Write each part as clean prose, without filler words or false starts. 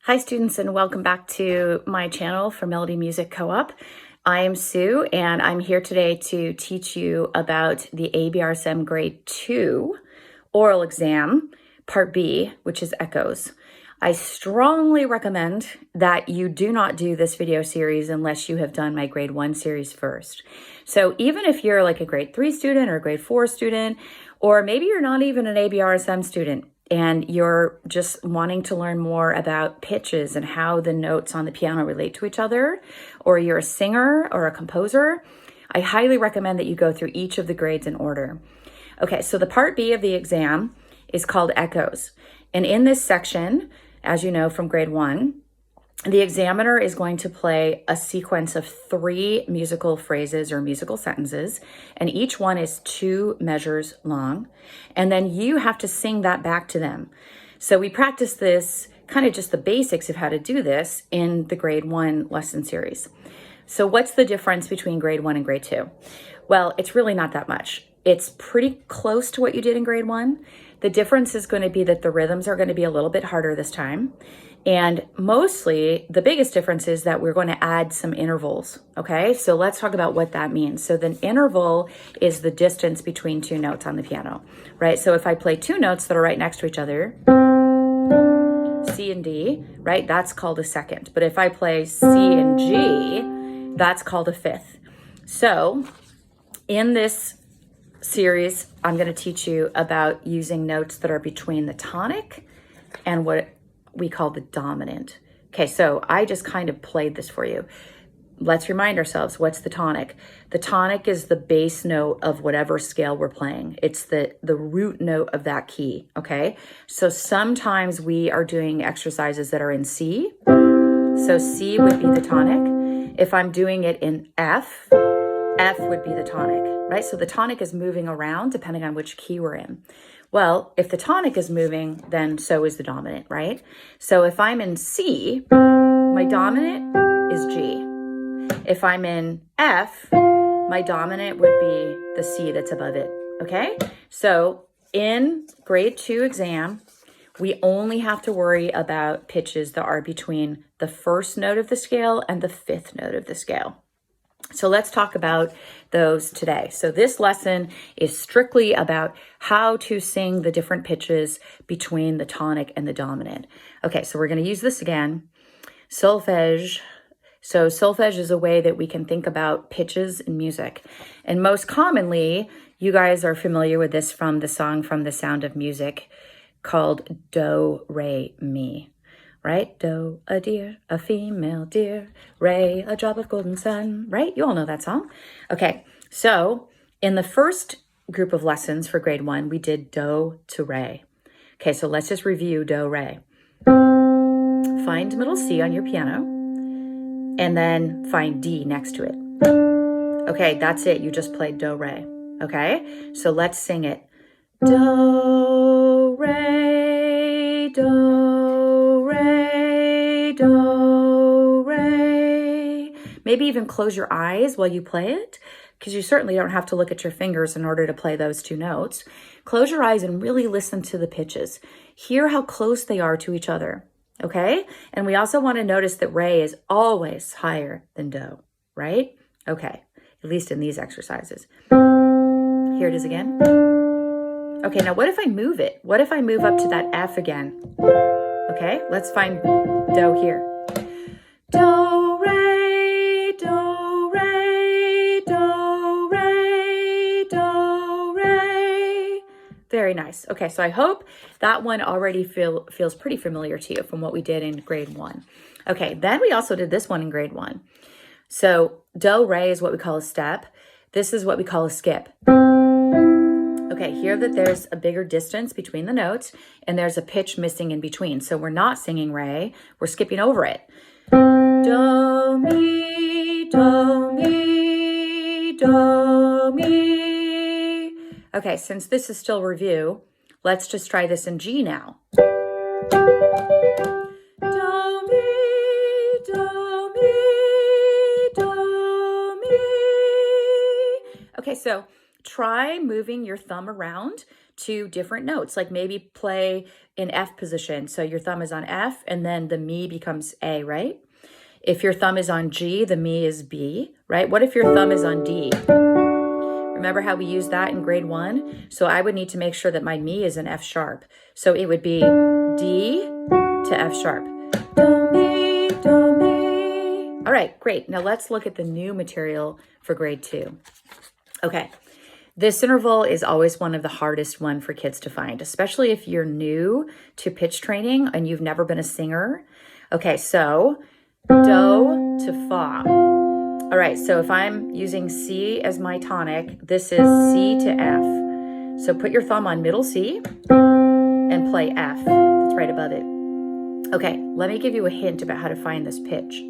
Hi students, and welcome back to my channel for Melody Music Co-op. I am Sue and I'm here today to teach you about the ABRSM grade 2 oral exam, part B, which is echoes. I strongly recommend that you do not do this video series unless you have done my grade 1 series first. So even if you're like a grade 3 student or a grade 4 student, or maybe you're not even an ABRSM student, and you're just wanting to learn more about pitches and how the notes on the piano relate to each other, or you're a singer or a composer, I highly recommend that you go through each of the grades in order. Okay, so the part B of the exam is called echoes. And in this section, as you know from grade 1, the examiner is going to play a sequence of 3 musical phrases or musical sentences, and each one is 2 measures long, and then you have to sing that back to them. So we practice this, kind of just the basics of how to do this, in the grade 1 lesson series. So what's the difference between grade 1 and grade 2? Well, it's really not that much. It's pretty close to what you did in grade 1. The difference is going to be that the rhythms are going to be a little bit harder this time. And mostly, the biggest difference is that we're going to add some intervals, okay? So let's talk about what that means. So the interval is the distance between 2 notes on the piano, right? So if I play 2 notes that are right next to each other, C and D, right? That's called a second. But if I play C and G, that's called a fifth. So in this series, I'm going to teach you about using notes that are between the tonic and what we call the dominant. Okay, so I just kind of played this for you. Let's remind ourselves, what's the tonic? The tonic is the bass note of whatever scale we're playing. It's the root note of that key, okay? So sometimes we are doing exercises that are in C. So C would be the tonic. If I'm doing it in F, F would be the tonic, right? So the tonic is moving around depending on which key we're in. Well, if the tonic is moving, then so is the dominant, right? So if I'm in C, my dominant is G. If I'm in F, my dominant would be the C that's above it, okay? So in grade 2 exam, we only have to worry about pitches that are between the first note of the scale and the 5th note of the scale. So let's talk about those today. So this lesson is strictly about how to sing the different pitches between the tonic and the dominant. Okay, so we're going to use this again. Solfege. So solfege is a way that we can think about pitches in music. And most commonly, you guys are familiar with this from the song From the Sound of Music called Do, Re, Mi. Right? Do, a deer, a female deer, Re, a drop of golden sun, right? You all know that song. Okay, so in the first group of lessons for grade 1, we did Do to Re. Okay, so let's just review Do, Re. Find middle C on your piano, and then find D next to it. Okay, that's it. You just played Do, Re. Okay, so let's sing it. Do, Re, Do, Re, Do, Re. Maybe even close your eyes while you play it, because you certainly don't have to look at your fingers in order to play those 2 notes. Close your eyes and really listen to the pitches. Hear how close they are to each other, okay? And we also want to notice that Re is always higher than Do, right? Okay, at least in these exercises. Here it is again. Okay, now what if I move it? What if I move up to that F again? Okay, let's find Do here. Do, Re, Do, Re, Do, Re, Do, Re. Very nice. Okay, so I hope that one already feels pretty familiar to you from what we did in grade 1. Okay, then we also did this one in grade 1. So Do, Re is what we call a step. This is what we call a skip. Okay, hear that there's a bigger distance between the notes and there's a pitch missing in between. So we're not singing Re, we're skipping over it. Do, mi, do, mi, do, mi. Okay, since this is still review, let's just try this in G now. Do, mi, do, mi, do, mi. Okay, so try moving your thumb around 2 different notes, like maybe play in F position. So your thumb is on F and then the mi becomes A, right? If your thumb is on G, the mi is B, right? What if your thumb is on D? Remember how we used that in grade 1? So I would need to make sure that my mi is in F sharp. So it would be D to F sharp. Do, mi, do, mi. All right, great. Now let's look at the new material for grade 2. Okay, this interval is always one of the hardest one for kids to find, especially if you're new to pitch training and you've never been a singer. Okay, so do to fa. All right, so if I'm using C as my tonic, this is C to F. So put your thumb on middle C and play F. That's right above it. Okay, let me give you a hint about how to find this pitch.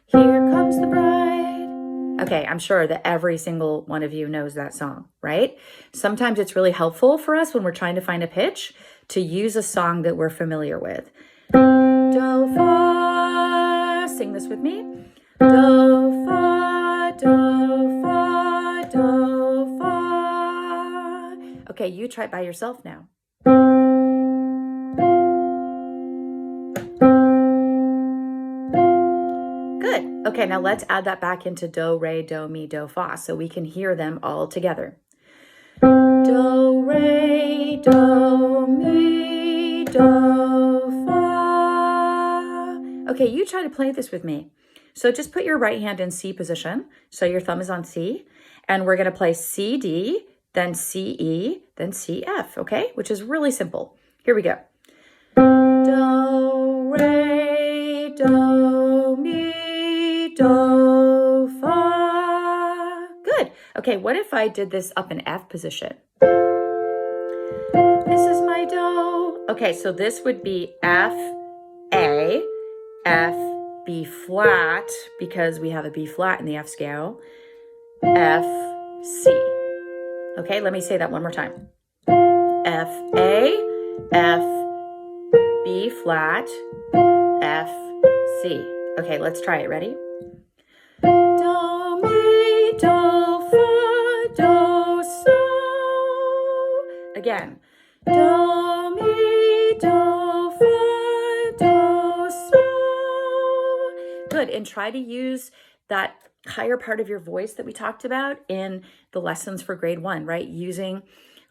Here comes the bride. Okay, I'm sure that every single one of you knows that song, right? Sometimes it's really helpful for us when we're trying to find a pitch to use a song that we're familiar with. Do, fa, sing this with me. Do, fa, do, fa, do, fa. Okay, you try it by yourself now. Good. Okay, now let's add that back into do, re, do, mi, do, fa so we can hear them all together. Do, re, do, mi, do, fa. Okay, you try to play this with me. So just put your right hand in C position. So your thumb is on C. And we're going to play C, D, then C, E, then C, F, okay? Which is really simple. Here we go. Do, re, do, mi, do, fa. Good. Okay, what if I did this up in F position? This is my do. Okay, so this would be F, A, F, B flat, because we have a B flat in the F scale, F, C. Okay, let me say that one more time. F, A, F, B flat, F, C. Okay, let's try it. Ready? Do, mi, do, fa, do, so. Again. Do, mi, do, fa, do, so. Good, and try to use that higher part of your voice that we talked about in the lessons for grade 1, right? Using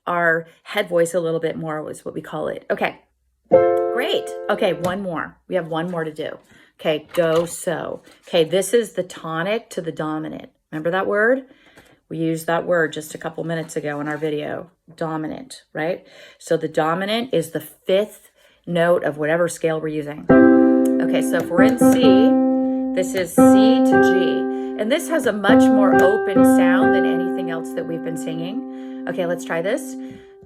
our head voice a little bit more was what we call it. Okay, great. Okay, one more. We have one more to do. Okay, do, so. Okay, this is the tonic to the dominant. Remember that word? We used that word just a couple minutes ago in our video. Dominant, right? So the dominant is the 5th note of whatever scale we're using. Okay, so if we're in C, this is C to G. And this has a much more open sound than anything else that we've been singing. Okay, let's try this.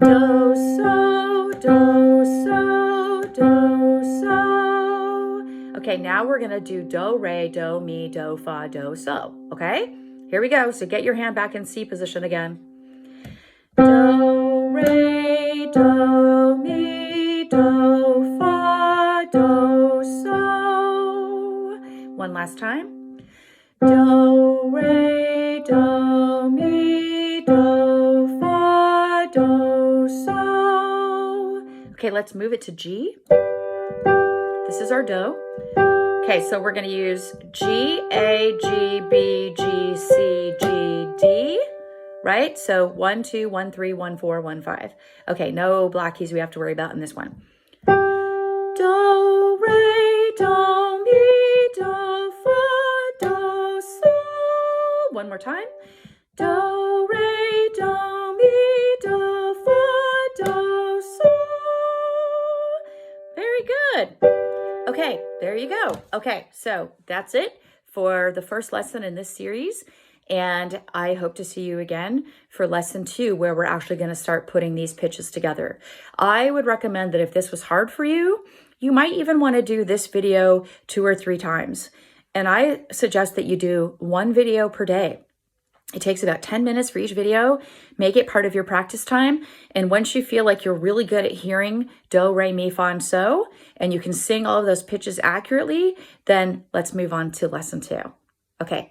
Do, so, do, so, do, so. Okay, now we're going to do do, re, do, mi, do, fa, do, so. Okay, here we go. So get your hand back in C position again. Do, re, do, mi, do, fa, do, so. One last time. Do, re, do, mi, do, fa, do, so. Okay, let's move it to G. This is our do. Okay, so we're going to use G, A, G, B, G, C, G, D, right? So 1, 2, 1, 3, 1, 4, 1, 5. Okay, no black keys we have to worry about in this one. Do, re, do, mi, do, fa, do, so. One more time. Do, re, do, mi, do, fa, do, so. Very good. Okay, there you go. Okay, so that's it for the first lesson in this series. And I hope to see you again for lesson 2, where we're actually going to start putting these pitches together. I would recommend that if this was hard for you, you might even want to do this video 2 or 3 times. And I suggest that you do 1 video per day. It takes about 10 minutes for each video. Make it part of your practice time. And once you feel like you're really good at hearing do, re, mi, fa, and so, and you can sing all of those pitches accurately, then let's move on to lesson 2. Okay,